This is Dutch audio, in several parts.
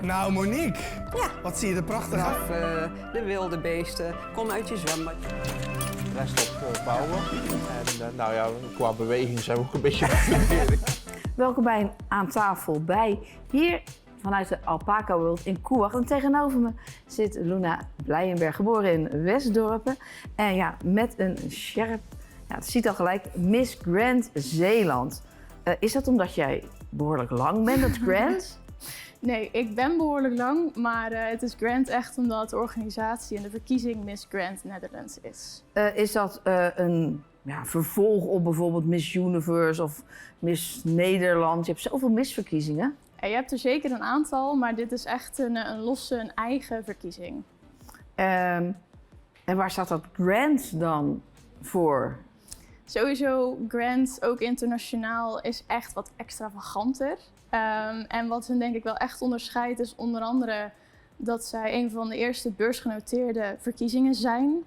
Nou, Monique. Ja. Wat zie je er prachtig uit. De wilde beesten. Kom uit je zwembad. Rest op bouwen. En nou ja, qua beweging zijn we ook een beetje Welkom bij Aan Tafel bij hier vanuit de Alpaca World in Koewacht. En tegenover me zit Luna Blijenberg, geboren in Westdorpen. En ja, met een sjerp, ja, het ziet al gelijk, Miss Grand Zeeland. Is dat omdat jij behoorlijk lang bent, dat Grand? Nee, ik ben behoorlijk lang, maar het is Grand echt omdat de organisatie en de verkiezing Miss Grand Netherlands is. Is dat een vervolg op bijvoorbeeld Miss Universe of Miss Nederland? Je hebt zoveel misverkiezingen. En je hebt er zeker een aantal, maar dit is echt een losse, een eigen verkiezing. En waar staat dat Grand dan voor? Sowieso, Grand, ook internationaal, is echt wat extravaganter. En wat hen denk ik wel echt onderscheidt is onder andere dat zij een van de eerste beursgenoteerde verkiezingen zijn.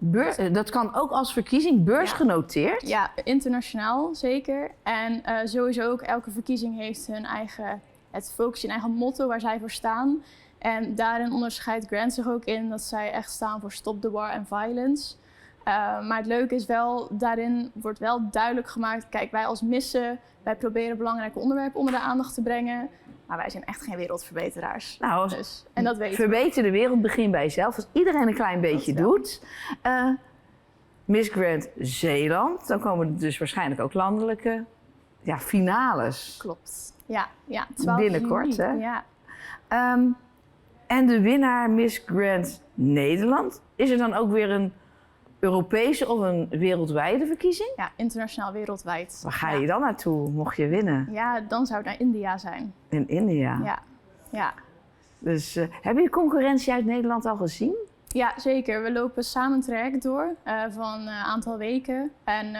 Dat kan ook als verkiezing beursgenoteerd? Ja, internationaal zeker. En sowieso ook elke verkiezing heeft hun eigen, het focus, hun eigen motto waar zij voor staan. En daarin onderscheidt Grand zich ook in dat zij echt staan voor Stop the War and Violence. Maar het leuke is wel, daarin wordt wel duidelijk gemaakt, kijk, wij als missen, wij proberen belangrijke onderwerpen onder de aandacht te brengen, maar wij zijn echt geen wereldverbeteraars. Nou, Dus, en dat weten we. Verbeter de wereld, begin bij jezelf. Als iedereen een klein beetje doet. Miss Grand Zeeland, dan komen er dus waarschijnlijk ook landelijke finales. Klopt. Ja, 12 binnenkort, juni. hè? Ja. En de winnaar Miss Grand Nederland, is er dan ook weer een Europese of een wereldwijde verkiezing? Ja, internationaal wereldwijd. Waar ga je dan naartoe, mocht je winnen? Ja, dan zou het naar India zijn. In India? Ja. Dus heb je concurrentie uit Nederland al gezien? Ja, zeker. We lopen samen een traject door van een aantal weken. En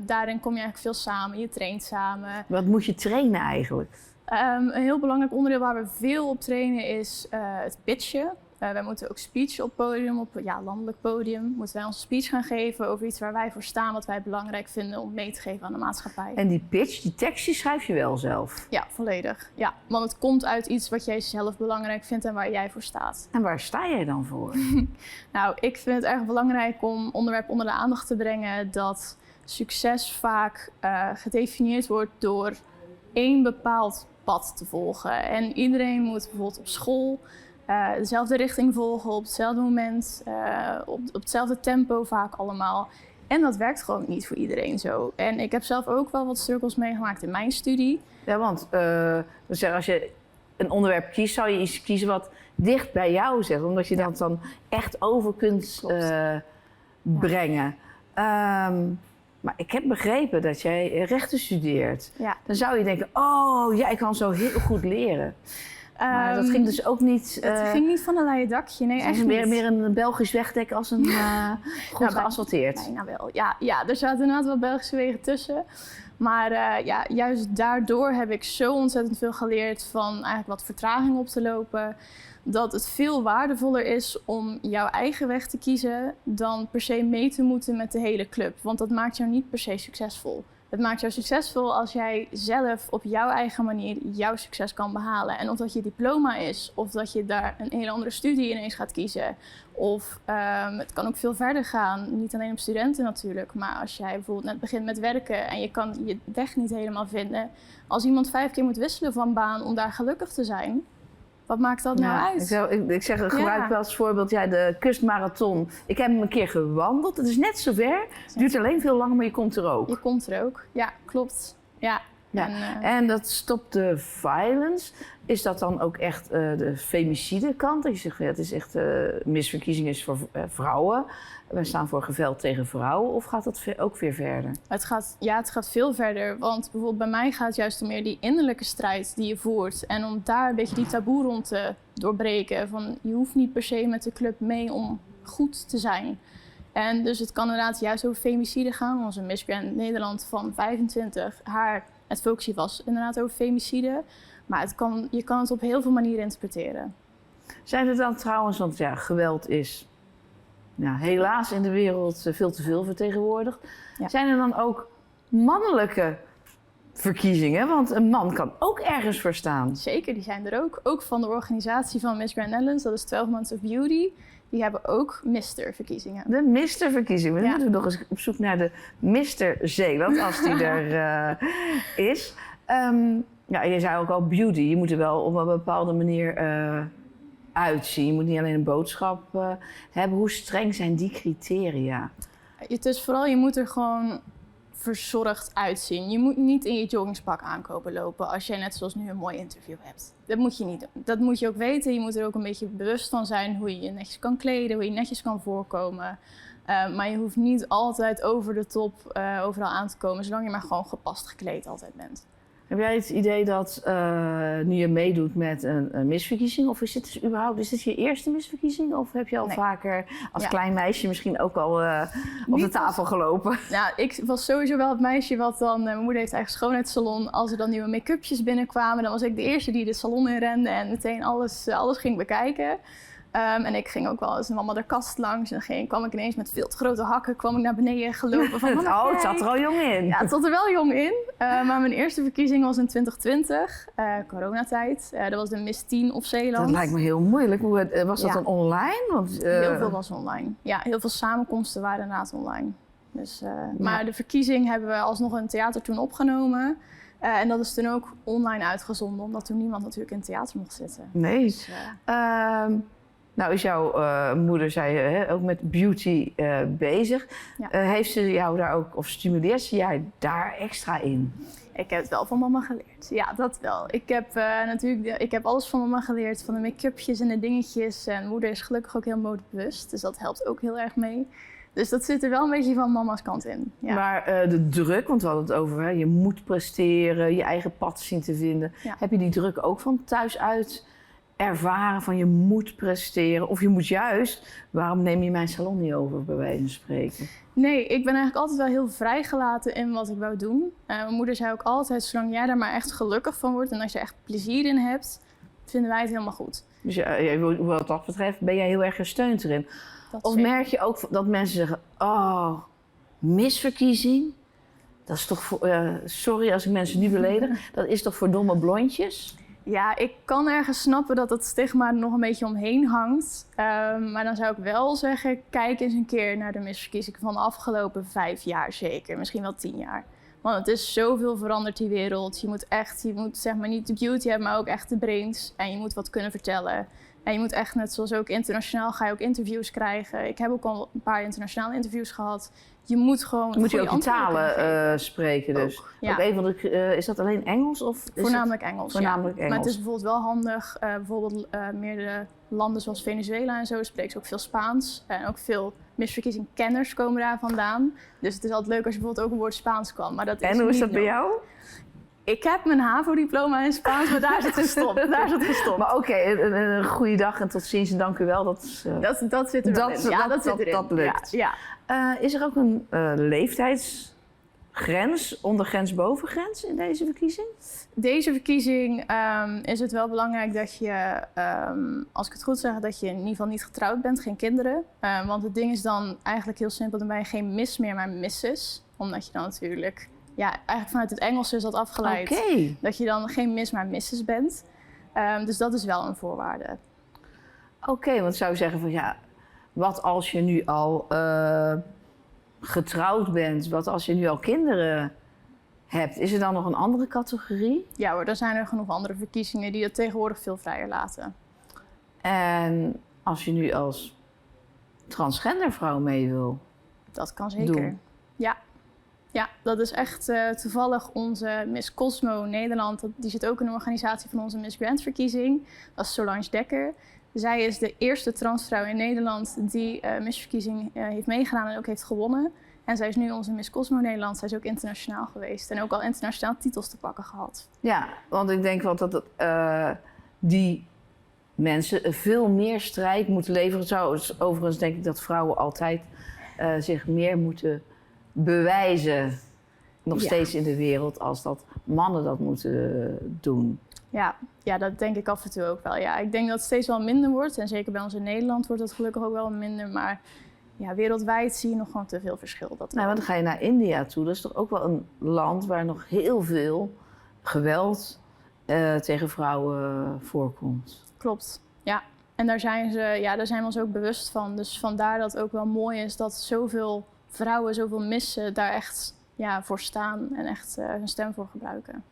daarin kom je eigenlijk veel samen. Je traint samen. Wat moet je trainen eigenlijk? Een heel belangrijk onderdeel waar we veel op trainen is het pitchen. Wij moeten ook speech op podium, op landelijk podium. Moeten wij onze speech gaan geven over iets waar wij voor staan, wat wij belangrijk vinden om mee te geven aan de maatschappij. En die pitch, die tekst, die schrijf je wel zelf? Ja, volledig. Ja, want het komt uit iets wat jij zelf belangrijk vindt en waar jij voor staat. En waar sta jij dan voor? Nou, ik vind het erg belangrijk om onderwerpen onder de aandacht te brengen dat succes vaak gedefinieerd wordt door één bepaald pad te volgen. En iedereen moet bijvoorbeeld op school dezelfde richting volgen, op hetzelfde moment, op hetzelfde tempo vaak allemaal. En dat werkt gewoon niet voor iedereen zo. En ik heb zelf ook wel wat struggles meegemaakt in mijn studie. Ja, want als je een onderwerp kiest, zou je iets kiezen wat dicht bij jou zit. Omdat je dat dan echt over kunt brengen. Maar ik heb begrepen dat jij rechten studeert. Ja. Dan zou je denken, oh, jij kan zo heel goed leren. Maar dat ging dus ook niet... Het ging niet van een leien dakje, nee, echt niet. Meer een Belgisch wegdek als een goed geasfalteerd. Bijna wel. Ja, er zaten inderdaad wel Belgische wegen tussen. Maar juist daardoor heb ik zo ontzettend veel geleerd van eigenlijk wat vertraging op te lopen. Dat het veel waardevoller is om jouw eigen weg te kiezen dan per se mee te moeten met de hele club. Want dat maakt jou niet per se succesvol. Het maakt jou succesvol als jij zelf op jouw eigen manier jouw succes kan behalen. En of dat je diploma is, of dat je daar een hele andere studie ineens gaat kiezen. Of het kan ook veel verder gaan, niet alleen op studenten natuurlijk. Maar als jij bijvoorbeeld net begint met werken en je kan je weg niet helemaal vinden. Als iemand 5 keer moet wisselen van baan om daar gelukkig te zijn, wat maakt dat nou uit? Ik gebruik wel als voorbeeld de kustmarathon. Ik heb hem een keer gewandeld. Het is net zo ver. Het duurt alleen veel langer, maar je komt er ook. Je komt er ook. Ja, klopt. Ja. En dat Stop the Violence. Is dat dan ook echt de femicide kant? Je zegt, het is echt misverkiezing is voor vrouwen. Wij staan voor geweld tegen vrouwen. Of gaat dat ook weer verder? Het gaat veel verder. Want bijvoorbeeld bij mij gaat het juist om meer die innerlijke strijd die je voert. En om daar een beetje die taboe rond te doorbreken. Van, je hoeft niet per se met de club mee om goed te zijn. En dus het kan inderdaad juist over femicide gaan. Onze Miss Grand Nederland van 25, het focus was inderdaad over femicide. Maar je kan het op heel veel manieren interpreteren. Zijn er dan trouwens, want geweld is helaas in de wereld veel te veel vertegenwoordigd. Ja. Zijn er dan ook mannelijke verkiezingen? Want een man kan ook ergens voor staan. Zeker, die zijn er ook. Ook van de organisatie van Miss Grand Netherlands, dat is 12 Months of Beauty. Die hebben ook Mister-verkiezingen. De Mister-verkiezing. We Ja. moeten nog eens op zoek naar de Mister Zeeland, als die er is. Ja, je zei ook al beauty. Je moet er wel op een bepaalde manier uitzien. Je moet niet alleen een boodschap hebben. Hoe streng zijn die criteria? Het is vooral, je moet er gewoon verzorgd uitzien. Je moet niet in je joggingspak aankopen lopen als jij net zoals nu een mooi interview hebt. Dat moet je niet doen. Dat moet je ook weten. Je moet er ook een beetje bewust van zijn hoe je je netjes kan kleden, hoe je netjes kan voorkomen. Maar je hoeft niet altijd over de top overal aan te komen, zolang je maar gewoon gepast gekleed altijd bent. Heb jij het idee dat nu je meedoet met een misverkiezing, of is dit je eerste misverkiezing? Of heb je al Nee. vaker als Ja. klein meisje misschien ook al op de tafel gelopen? Nou, ik was sowieso wel het meisje wat dan... mijn moeder heeft eigen schoonheidssalon. Als er dan nieuwe make-upjes binnenkwamen, dan was ik de eerste die de salon inrende en meteen alles ging bekijken. En ik ging ook wel eens mama de kast langs en dan kwam ik ineens met veel te grote hakken naar beneden gelopen. Van, mama, Het zat er al jong in. Ja, het zat er wel jong in. Maar mijn eerste verkiezing was in 2020, coronatijd. Dat was de Miss 10 op Zeeland. Dat lijkt me heel moeilijk. Was dat Ja. dan online? Want, Heel veel was online. Ja, heel veel samenkomsten waren inderdaad online. Dus, maar de verkiezing hebben we alsnog in het theater toen opgenomen. En dat is toen ook online uitgezonden, omdat toen niemand natuurlijk in het theater mocht zitten. Nee. Dus, Nou is jouw moeder, zei je, ook met beauty bezig. Ja. Heeft ze jou daar ook, of stimuleert ze jij daar extra in? ik heb het wel van mama geleerd. Ja, dat wel. Ik heb alles van mama geleerd, van de make-upjes en de dingetjes. En moeder is gelukkig ook heel modebewust, dus dat helpt ook heel erg mee. Dus dat zit er wel een beetje van mama's kant in. Ja. Maar de druk, want we hadden het over, je moet presteren, je eigen pad zien te vinden. Ja. Heb je die druk ook van thuis uit ervaren van je moet presteren? Of je moet juist, waarom neem je mijn salon niet over, bij wijze van spreken? Nee, ik ben eigenlijk altijd wel heel vrijgelaten in wat ik wou doen. Mijn moeder zei ook altijd, zolang jij daar maar echt gelukkig van wordt en als je echt plezier in hebt, vinden wij het helemaal goed. Dus wat dat betreft ben jij heel erg gesteund erin. Dat Of zeker. merk je ook dat mensen zeggen, oh, misverkiezing? Dat is toch voor, sorry als ik mensen nu beledig, dat is toch voor domme blondjes? Ja, ik kan ergens snappen dat het stigma er nog een beetje omheen hangt. Maar dan zou ik wel zeggen, kijk eens een keer naar de misverkiezingen van de afgelopen 5 jaar zeker. Misschien wel 10 jaar. Want het is zoveel veranderd, die wereld. Je moet zeg maar niet de beauty hebben, maar ook echt de brains. En je moet wat kunnen vertellen. En je moet echt, net zoals ook internationaal, ga je ook interviews krijgen. Ik heb ook al een paar internationale interviews gehad. Je moet gewoon Moet je ook goede die antwoorden kunnen geven. talen spreken dus? Ook, ja. Ook een van de, is dat alleen Engels? Of is Voornamelijk Engels, voornamelijk ja. Engels. Maar het is bijvoorbeeld wel handig, bijvoorbeeld meerdere landen zoals Venezuela en zo spreken ze ook veel Spaans. En ook veel misverkiezingkenners komen daar vandaan. Dus het is altijd leuk als je bijvoorbeeld ook een woord Spaans kan. Maar dat is En hoe is niet dat bij nodig. jou? Ik heb mijn HAVO-diploma in Spaans, maar daar is het gestopt. Daar is het gestopt. Maar oké, een goede dag en tot ziens en dank u wel. Dat Dat zit er wel dat- in. Ja, dat- zit erin. dat lukt. Ja, ja. is er ook een leeftijdsgrens, ondergrens, bovengrens in deze verkiezing? Deze verkiezing is het wel belangrijk dat je, als ik het goed zeg, dat je in ieder geval niet getrouwd bent, geen kinderen. Want het ding is dan eigenlijk heel simpel, dan ben je geen miss meer, maar missus. Omdat je dan natuurlijk, ja, eigenlijk vanuit het Engels is dat afgeleid. Oké. Dat je dan geen miss, maar missus bent. Dus dat is wel een voorwaarde. Oké, want ik zou zeggen van ja, wat als je nu al getrouwd bent? Wat als je nu al kinderen hebt? Is er dan nog een andere categorie? Ja hoor, er zijn er genoeg andere verkiezingen die dat tegenwoordig veel vrijer laten. En als je nu als transgender vrouw mee wil? Dat kan zeker. Doen. Ja, dat is echt toevallig onze Miss Cosmo Nederland. Die zit ook in de organisatie van onze Miss Grand verkiezing. Dat is Solange Dekker. Zij is de eerste transvrouw in Nederland die Miss-verkiezing heeft meegedaan en ook heeft gewonnen. En zij is nu onze Miss Cosmo Nederland. Zij is ook internationaal geweest en ook al internationaal titels te pakken gehad. Ja, want ik denk wel dat die mensen veel meer strijd moeten leveren. Overigens denk ik dat vrouwen altijd zich meer moeten bewijzen, nog Ja. steeds in de wereld, als dat mannen dat moeten doen. Ja, dat denk ik af en toe ook wel. Ja, ik denk dat het steeds wel minder wordt. En zeker bij ons in Nederland wordt dat gelukkig ook wel minder. Maar wereldwijd zie je nog gewoon te veel verschil. Dat Nou, want dan ga je naar India toe. Dat is toch ook wel een land waar nog heel veel geweld tegen vrouwen voorkomt. Klopt, ja. En daar zijn we ons ook bewust van. Dus vandaar dat het ook wel mooi is dat zoveel vrouwen, zoveel missen daar echt voor staan en echt hun stem voor gebruiken.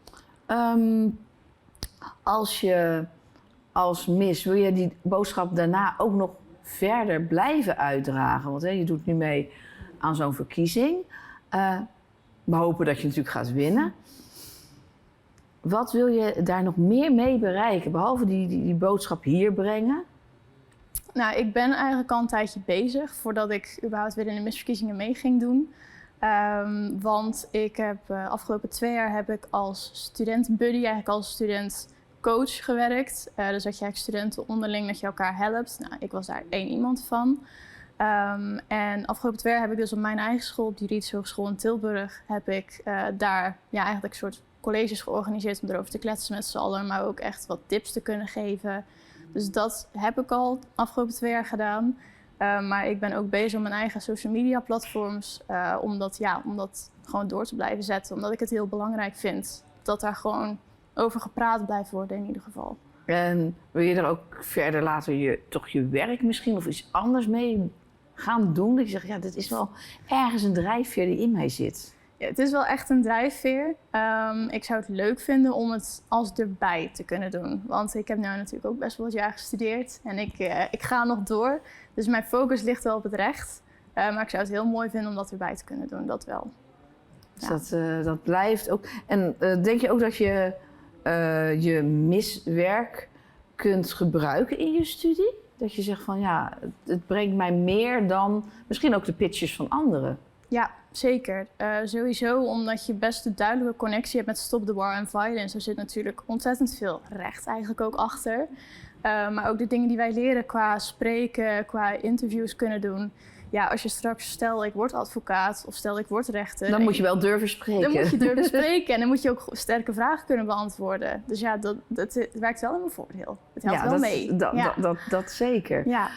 Als je als mis, wil je die boodschap daarna ook nog verder blijven uitdragen? Want je doet nu mee aan zo'n verkiezing. We hopen dat je natuurlijk gaat winnen. Wat wil je daar nog meer mee bereiken, behalve die boodschap hier brengen? Nou, ik ben eigenlijk al een tijdje bezig voordat ik überhaupt weer in de misverkiezingen mee ging doen. Want ik heb afgelopen 2 jaar heb ik als studentenbuddy, eigenlijk als studentcoach gewerkt. Dus dat je eigenlijk studenten onderling, dat je elkaar helpt. Nou, ik was daar 1 iemand van. En afgelopen 2 jaar heb ik dus op mijn eigen school, op de Juridische Hogeschool in Tilburg, heb ik daar eigenlijk een soort colleges georganiseerd om erover te kletsen met z'n allen, maar ook echt wat tips te kunnen geven. Dus dat heb ik al de afgelopen 2 jaar gedaan. Maar ik ben ook bezig met mijn eigen social media platforms om dat gewoon door te blijven zetten. Omdat ik het heel belangrijk vind dat daar gewoon over gepraat blijft worden in ieder geval. En wil je er ook verder later je werk misschien of iets anders mee gaan doen? Dat je zegt, dit is wel ergens een drijfveer die in mij zit. Ja, het is wel echt een drijfveer. Ik zou het leuk vinden om het als erbij te kunnen doen. Want ik heb nu natuurlijk ook best wel wat jaar gestudeerd. En ik ga nog door. Dus mijn focus ligt wel op het recht. Maar ik zou het heel mooi vinden om dat erbij te kunnen doen. Dat wel. Dus dat blijft ook. En denk je ook dat je je miswerk kunt gebruiken in je studie? Dat je zegt van het brengt mij meer dan misschien ook de pitches van anderen. Ja, zeker. Sowieso omdat je best een duidelijke connectie hebt met Stop the War on Violence. Er zit natuurlijk ontzettend veel recht eigenlijk ook achter. Maar ook de dingen die wij leren qua spreken, qua interviews kunnen doen. Ja, als je straks, stel ik word advocaat of stel ik word rechter. Dan moet je wel durven spreken. Dan moet je durven spreken en dan moet je ook sterke vragen kunnen beantwoorden. Dus dat werkt wel in mijn voordeel. Het helpt wel mee. Dat zeker. Ja.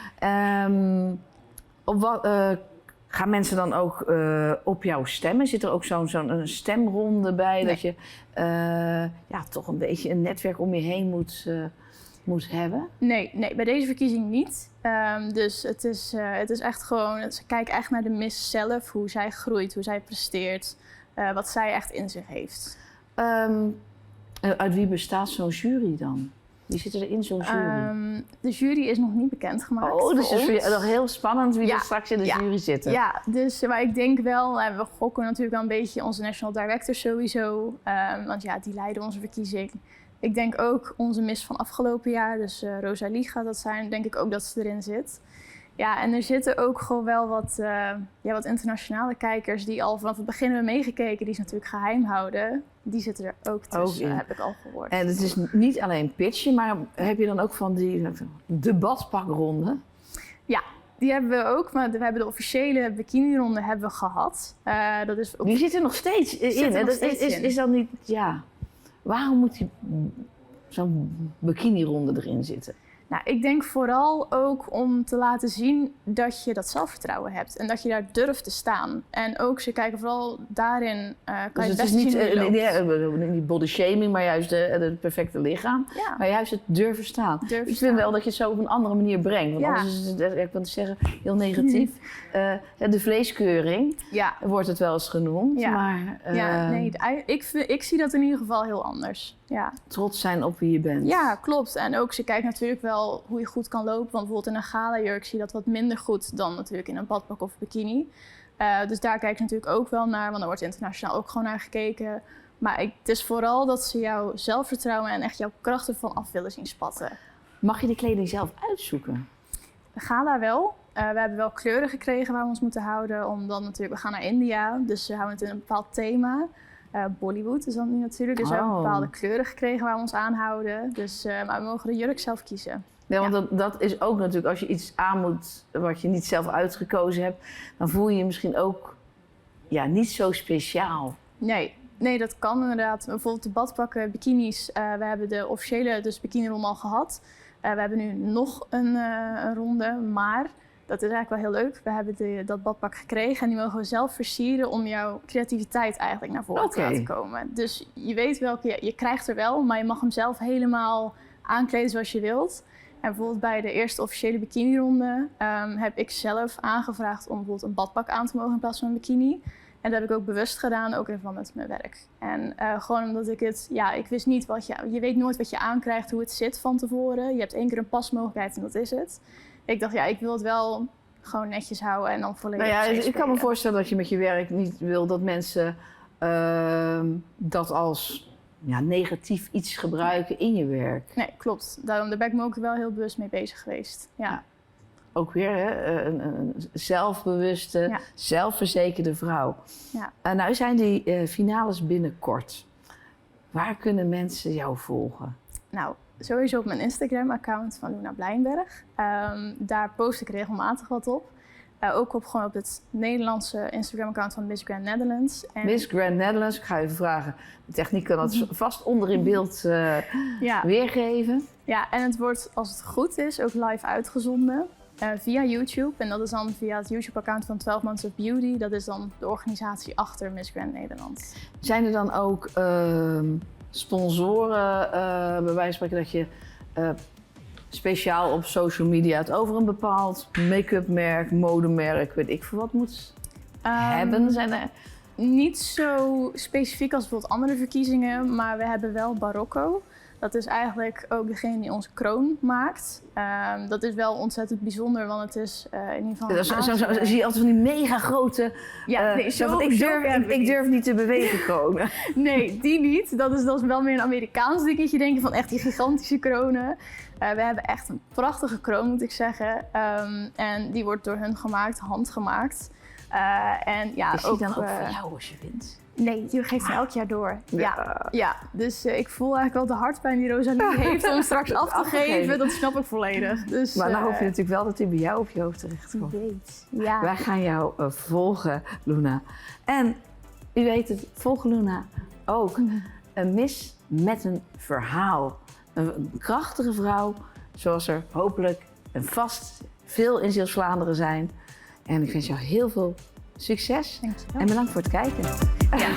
Gaan mensen dan ook op jou stemmen? Zit er ook zo'n stemronde bij? Nee. Dat je toch een beetje een netwerk om je heen moet hebben? Nee, bij deze verkiezing niet. Dus het is echt gewoon, ze kijken echt naar de mis zelf, hoe zij groeit, hoe zij presteert, wat zij echt in zich heeft. Uit wie bestaat zo'n jury dan? Wie zit er in zo'n jury? De jury is nog niet bekendgemaakt. Oh, dus het is voor je nog heel spannend wie er straks in de jury zitten. Ja, dus maar ik denk wel, we gokken natuurlijk wel een beetje onze national director sowieso. Want die leiden onze verkiezing. Ik denk ook onze mis van afgelopen jaar, dus Rosalie gaat dat zijn, denk ik ook dat ze erin zit. Ja, en er zitten ook gewoon wel wat internationale kijkers die al vanaf het begin hebben meegekeken, die ze natuurlijk geheim houden. Die zitten er ook tussen, heb ik al gehoord. En het is niet alleen pitchen, maar heb je dan ook van die debatpakronde? Ja, die hebben we ook, maar we hebben de officiële bikinironde hebben we gehad. Dat is ook... Die zit er nog steeds in. Is dat niet, waarom moet zo'n bikinironde erin zitten? Nou, ik denk vooral ook om te laten zien dat je dat zelfvertrouwen hebt en dat je daar durft te staan. En ook, ze kijken vooral daarin, kan je het best zien hoe je loopt. Niet body shaming, maar juist het perfecte lichaam. Ja. Maar juist het durven staan. Ik vind wel dat je het zo op een andere manier brengt. Want anders is het, ik wil zeggen, heel negatief. De vleeskeuring wordt het wel eens genoemd. Ja. Maar, ik zie dat in ieder geval heel anders. Ja. Trots zijn op wie je bent. Ja, klopt. En ook, ze kijken natuurlijk wel hoe je goed kan lopen. Want bijvoorbeeld in een galajurk zie je dat wat minder goed dan natuurlijk in een badpak of bikini. Dus daar kijken ze natuurlijk ook wel naar, want er wordt internationaal ook gewoon naar gekeken. Maar het is vooral dat ze jouw zelfvertrouwen en echt jouw kracht ervan af willen zien spatten. Mag je de kleding zelf uitzoeken? De gala wel. We hebben wel kleuren gekregen waar we ons moeten houden. Omdat natuurlijk, we gaan naar India, dus we houden het in een bepaald thema. Bollywood is dat nu natuurlijk. Dus we hebben bepaalde kleuren gekregen waar we ons aanhouden. Dus, maar we mogen de jurk zelf kiezen. Ja, want dat is ook natuurlijk, als je iets aan moet wat je niet zelf uitgekozen hebt, dan voel je je misschien ook niet zo speciaal. Nee, dat kan inderdaad. Bijvoorbeeld de badpakken, bikinis. We hebben de officiële bikinironde al gehad. We hebben nu nog een ronde, maar dat is eigenlijk wel heel leuk. We hebben dat badpak gekregen en die mogen we zelf versieren om jouw creativiteit eigenlijk naar voren te laten komen. Dus je weet welke, je krijgt er wel, maar je mag hem zelf helemaal aankleden zoals je wilt. En bijvoorbeeld bij de eerste officiële bikinironde heb ik zelf aangevraagd om bijvoorbeeld een badpak aan te mogen in plaats van een bikini. En dat heb ik ook bewust gedaan, ook even met mijn werk. En gewoon omdat ik ik wist niet je weet nooit wat je aankrijgt, hoe het zit van tevoren. Je hebt 1 keer een pasmogelijkheid en dat is het. Ik dacht, ik wil het wel gewoon netjes houden en dan volledig Dus ik kan me voorstellen dat je met je werk niet wil dat mensen dat als negatief iets gebruiken in je werk. Nee, klopt. Daar ben ik me ook wel heel bewust mee bezig geweest. Ja. Ook weer een zelfbewuste, zelfverzekerde vrouw. Ja. Nou zijn die finales binnenkort. Waar kunnen mensen jou volgen? Nou, sowieso op mijn Instagram-account van Luna Blijnberg. Daar post ik regelmatig wat op. Ook gewoon op het Nederlandse Instagram-account van Miss Grand Netherlands. En Miss Grand Netherlands, ik ga even vragen. De techniek kan dat vast onder in beeld weergeven. Ja, en het wordt, als het goed is, ook live uitgezonden via YouTube. En dat is dan via het YouTube-account van 12 Months of Beauty. Dat is dan de organisatie achter Miss Grand Nederland. Zijn er dan ook sponsoren, bij wijze van spreken dat je speciaal op social media het over een bepaald make-up merk, modemerk, weet ik veel wat moet hebben? Zijn er... Niet zo specifiek als bijvoorbeeld andere verkiezingen, maar we hebben wel Barocco. Dat is eigenlijk ook degene die onze kroon maakt. Dat is wel ontzettend bijzonder, want het is in ieder geval... Zie je altijd van die mega grote... ik durf niet te bewegen kronen. Nee, die niet. Dat is wel meer een Amerikaans dingetje, denk je, van echt die gigantische kronen. We hebben echt een prachtige kroon, moet ik zeggen. En die wordt door hun gemaakt, handgemaakt. Is die dan ook voor jou als je wint? Nee, die geeft hem elk jaar door. Ja. Dus ik voel eigenlijk wel de hartpijn die Rosalie heeft om straks af te geven. Dat snap ik volledig. Dus, maar dan hoop je natuurlijk wel dat hij bij jou op je hoofd terecht komt. Wie weet. Ja. Wij gaan jou volgen, Luna. En u weet het, volg Luna ook. Een Miss met een verhaal. Een krachtige vrouw, zoals er hopelijk en vast veel in Zeeuws-Vlaanderen zijn. En ik wens jou heel veel succes. Dankjewel. En bedankt voor het kijken. Ja.